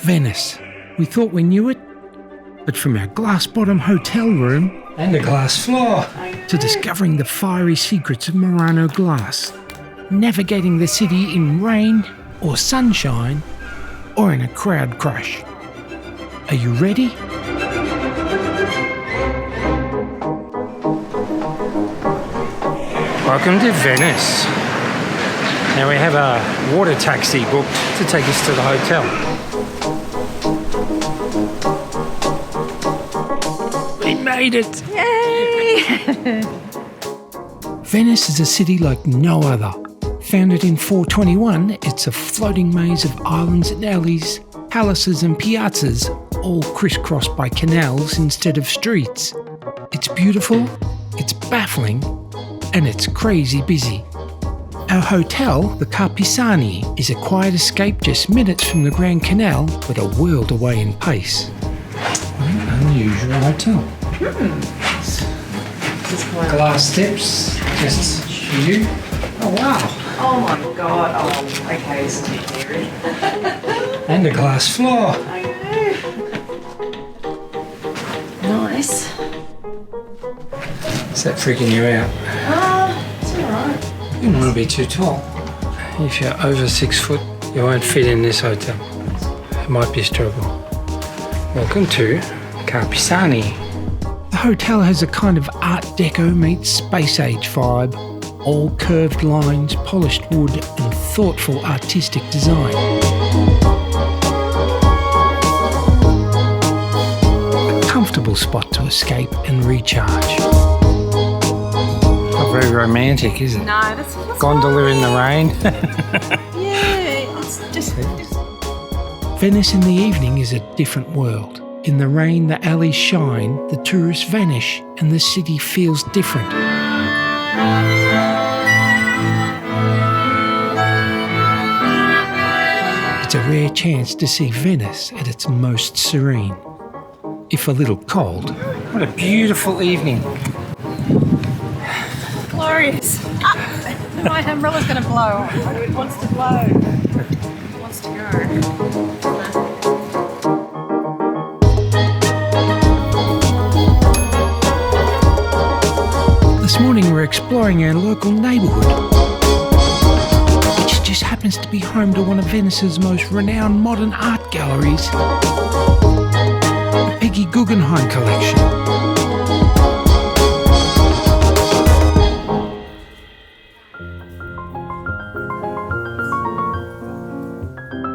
Venice. We thought we knew it, but from our glass-bottom hotel room and a glass floor to discovering the fiery secrets of Murano glass, navigating the city in rain or sunshine or in a crowd crush. Are you ready? Welcome to Venice. Now we have a water taxi booked to take us to the hotel. We made it! Yay! Venice is a city like no other. Founded in 421, it's a floating maze of islands and alleys, palaces and piazzas, all crisscrossed by canals instead of streets. It's beautiful, it's baffling, and it's crazy busy. Our hotel, the Carpisani, is a quiet escape just minutes from the Grand Canal, but a world away in pace. An unusual hotel. Glass steps, just for you. Oh wow! Oh my god! Oh, okay, this is a bit scary. And a glass floor. Nice. Is that freaking you out? It's alright. You don't want to be too tall. If you're over 6 foot, you won't fit in this hotel. It might be a struggle. Welcome to Carpisani. The hotel has a kind of Art Deco meets Space Age vibe. All curved lines, polished wood and thoughtful artistic design. A comfortable spot to escape and recharge. Not very romantic, is it? No, that's Gondola in the rain. Yeah, it's just. Venice in the evening is a different world. In the rain, the alleys shine, the tourists vanish, and the city feels different. It's a rare chance to see Venice at its most serene, if a little cold. What a beautiful evening. Glorious. My umbrella's going to blow. It wants to blow. It wants to go. This morning we're exploring our local neighbourhood, which just happens to be home to one of Venice's most renowned modern art galleries, the Peggy Guggenheim Collection.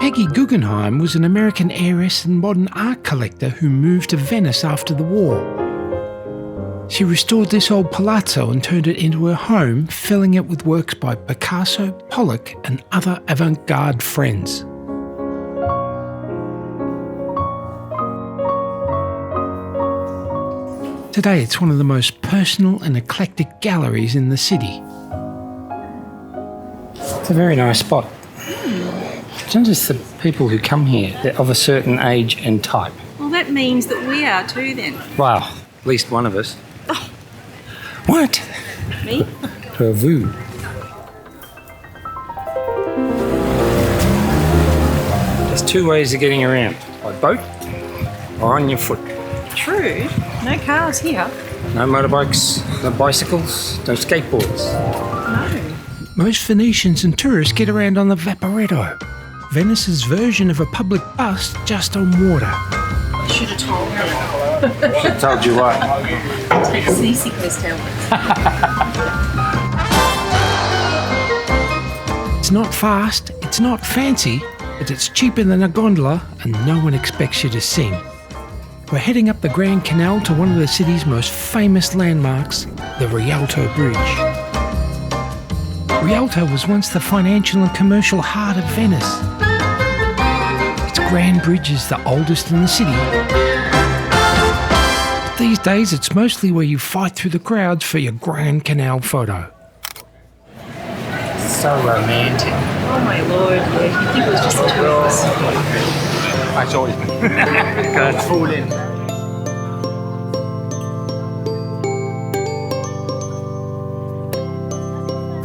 Peggy Guggenheim was an American heiress and modern art collector who moved to Venice after the war. She restored this old palazzo and turned it into her home, filling it with works by Picasso, Pollock and other avant-garde friends. Today it's one of the most personal and eclectic galleries in the city. It's a very nice spot. It's not just the people who come here, they're of a certain age and type. Well, that means that we are too then. Wow, at least one of us. Oh. What? Me? For vous. There's two ways of getting around, by boat or on your foot. True. No cars here. No motorbikes, no bicycles, no skateboards. No. Most Venetians and tourists get around on the Vaporetto, Venice's version of a public bus just on water. I should have told you. She told you what? Take seasickness tablets. It's not fast, it's not fancy, but it's cheaper than a gondola and no one expects you to sing. We're heading up the Grand Canal to one of the city's most famous landmarks, the Rialto Bridge. Rialto was once the financial and commercial heart of Venice. Its grand bridge is the oldest in the city. But these days it's mostly where you fight through the crowds for your Grand Canal photo. So romantic. Oh my lord, yeah. You think it was just the two of us? I saw it. Can't fall in.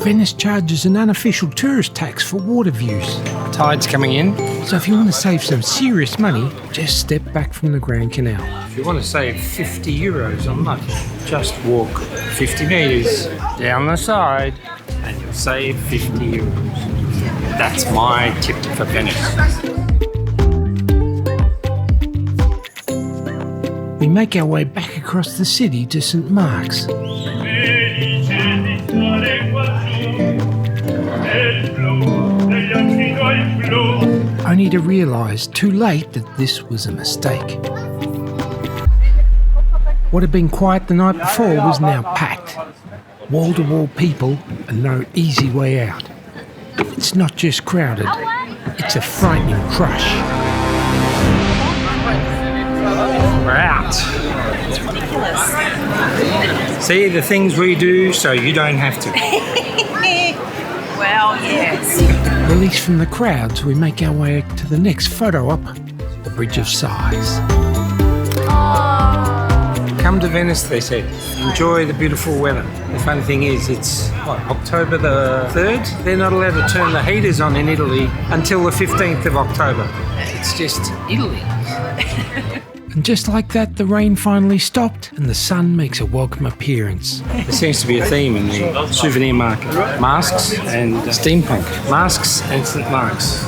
Venice charges an unofficial tourist tax for water views. Tide's coming in. So if you want to save some serious money, just step back from the Grand Canal. If you want to save 50 euros on lunch, just walk 50 metres down the side and you'll save 50 euros. That's my tip for Venice. We make our way back across the city to St. Mark's. Only to realise too late that this was a mistake. What had been quiet the night before was now packed. Wall-to-wall people and no easy way out. It's not just crowded, it's a frightening crush. We're out. It's ridiculous. See, the things we do so you don't have to. Well, yes. Released from the crowds, we make our way to the next photo op, the Bridge of Sighs. Come to Venice, they said. Enjoy the beautiful weather. The funny thing is, it's October the 3rd? They're not allowed to turn the heaters on in Italy until the 15th of October. It's just Italy. And just like that, the rain finally stopped and the sun makes a welcome appearance. There seems to be a theme in the souvenir market. Masks and steampunk. Masks and St. Mark's.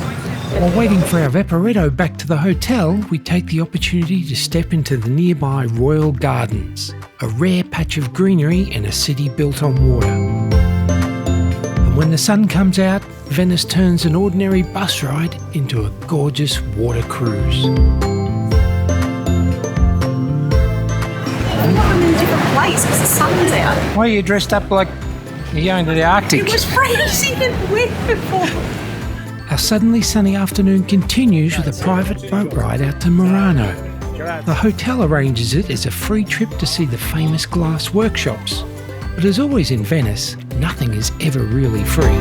While waiting for our Vaporetto back to the hotel, we take the opportunity to step into the nearby Royal Gardens, a rare patch of greenery in a city built on water. And when the sun comes out, Venice turns an ordinary bus ride into a gorgeous water cruise. I'm in a different place because the sun's out. Why are you dressed up like you're going to the Arctic? It was freezing and wet before. Our suddenly sunny afternoon continues with a private boat ride out to Murano. The hotel arranges it as a free trip to see the famous glass workshops. But as always in Venice, nothing is ever really free.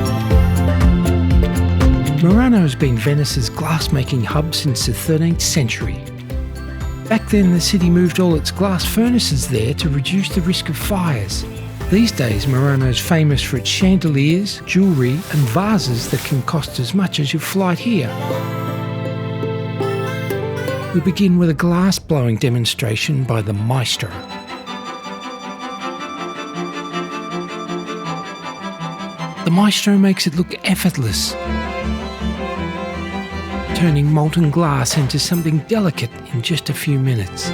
Murano has been Venice's glass-making hub since the 13th century. Back then, the city moved all its glass furnaces there to reduce the risk of fires. These days, Murano is famous for its chandeliers, jewellery and vases that can cost as much as your flight here. We begin with a glass-blowing demonstration by the maestro. The maestro makes it look effortless, turning molten glass into something delicate in just a few minutes.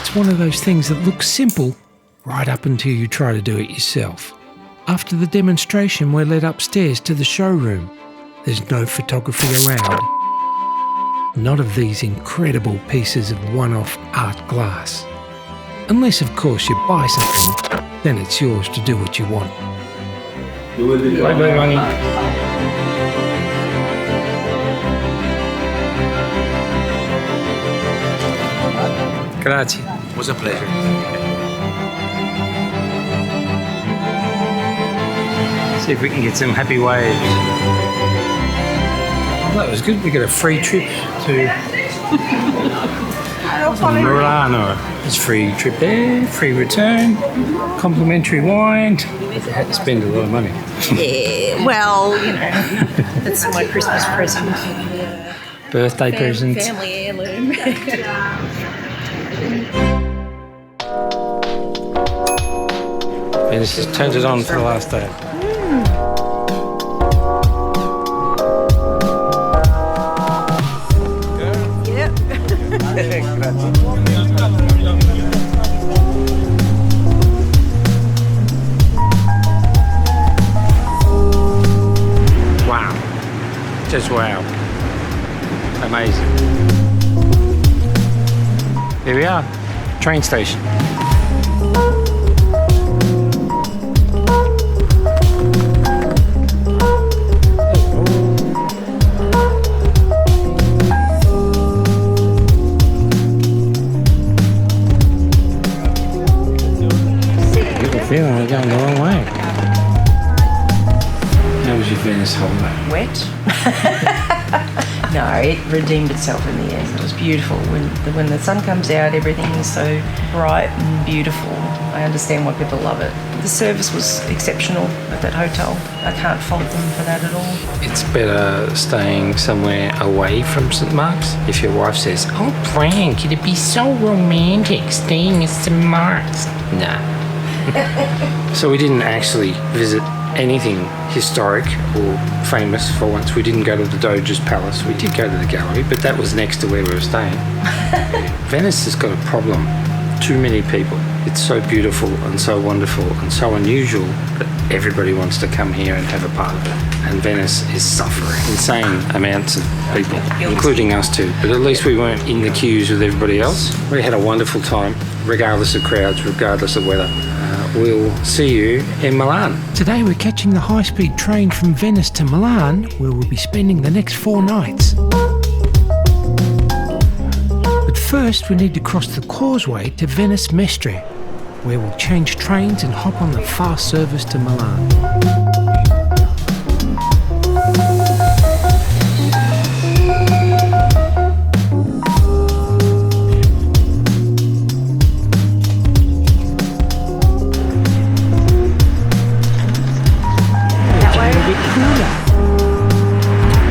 It's one of those things that looks simple right up until you try to do it yourself. After the demonstration, we're led upstairs to the showroom. There's no photography around. Not of these incredible pieces of one-off art glass. Unless, of course, you buy something, then it's yours to do what you want. Bye-bye, money. Grazie. It was a pleasure. See if we can get some happy waves. Well, that was good. We got a free trip to Murano. It's free trip there, free return, complimentary wine. I had to spend a lot of money. Yeah, well, you know, that's my Christmas present. Birthday present. Family heirloom. And this just turned it on for the last day. Yep. Wow. Just wow. Amazing. Here we are. Train station. Feeling we're going the wrong way. How was your Venice holiday? Wet. No, it redeemed itself in the end. It was beautiful. When the sun comes out, everything is so bright and beautiful. I understand why people love it. The service was exceptional at that hotel. I can't fault them for that at all. It's better staying somewhere away from St Mark's. If your wife says, "Oh, Frank, it'd be so romantic staying at St Mark's." Nah. So we didn't actually visit anything historic or famous for once. We didn't go to the Doge's Palace. We did go to the gallery, but that was next to where we were staying. Venice has got a problem. Too many people. It's so beautiful and so wonderful and so unusual that everybody wants to come here and have a part of it. And Venice is suffering. Insane amounts of people, including us too. But at least we weren't in the queues with everybody else. We had a wonderful time, regardless of crowds, regardless of weather. We'll see you in Milan. Today we're catching the high-speed train from Venice to Milan, where we'll be spending the next 4 nights. But first we need to cross the causeway to Venice Mestre, where we'll change trains and hop on the fast service to Milan.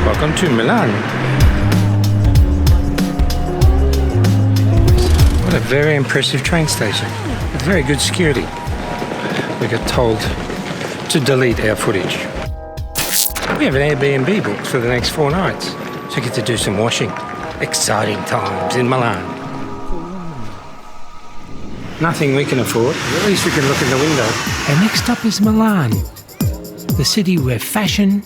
Welcome to Milan. What a very impressive train station. With very good security. We got told to delete our footage. We have an Airbnb booked for the next 4 nights, so we get to do some washing. Exciting times in Milan. Nothing we can afford. At least we can look in the window. Our next stop is Milan, the city where fashion,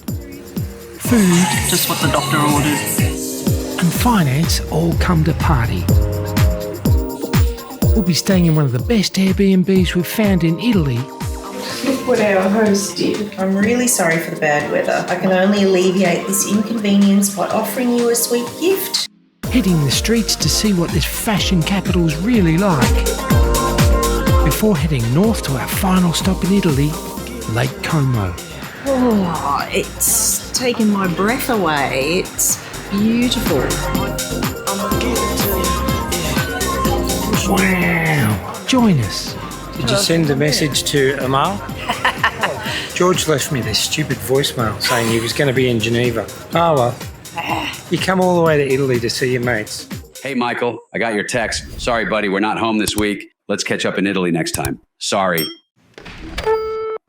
food, Just what the doctor ordered. and finance all come to party. We'll be staying in one of the best Airbnbs we've found in Italy. Look what our host did. I'm really sorry for the bad weather. I can only alleviate this inconvenience by offering you a sweet gift. Hitting the streets to see what this fashion capital's really like. Before heading north to our final stop in Italy, Lake Como. Oh, it's taken my breath away. It's beautiful. Wow! Join us. Did you send a message to Amal? George left me this stupid voicemail saying he was going to be in Geneva. Oh well. You come all the way to Italy to see your mates. Hey, Michael, I got your text. Sorry, buddy, we're not home this week. Let's catch up in Italy next time. Sorry.